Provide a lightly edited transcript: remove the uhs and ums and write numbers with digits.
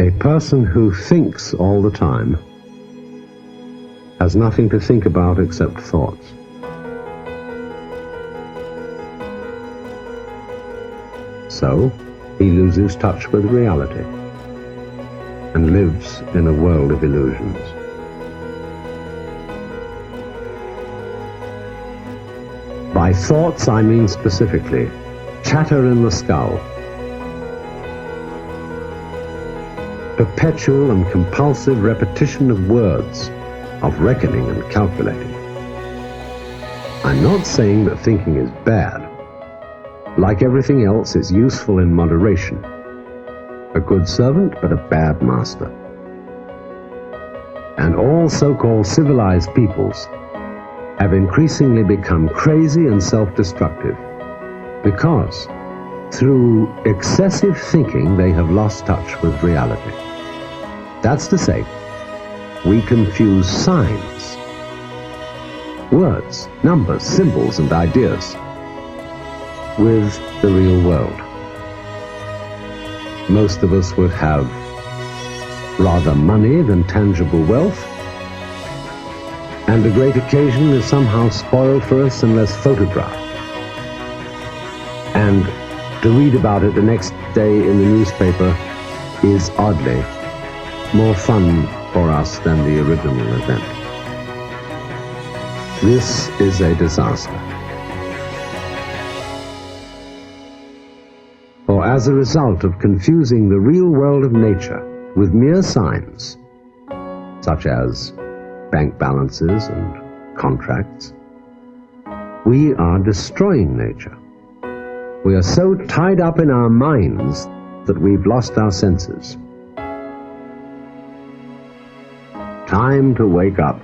A person who thinks all the time has nothing to think about except thoughts. So, he loses touch with reality and lives in a world of illusions. By thoughts, I mean specifically chatter in the skull, perpetual and compulsive repetition of words, of reckoning and calculating. I'm not saying that thinking is bad. Like everything else, it's useful in moderation. A good servant, but a bad master. And all so-called civilized peoples have increasingly become crazy and self-destructive because through excessive thinking they have lost touch with reality. That's to say, we confuse signs, words, numbers, symbols, and ideas with the real world. Most of us would have rather money than tangible wealth, and a great occasion is somehow spoiled for us unless photographed. And to read about it the next day in the newspaper is oddly more fun for us than the original event. This is a disaster. For as a result of confusing the real world of nature with mere signs, such as bank balances and contracts, we are destroying nature. We are so tied up in our minds that we've lost our senses. Time to wake up.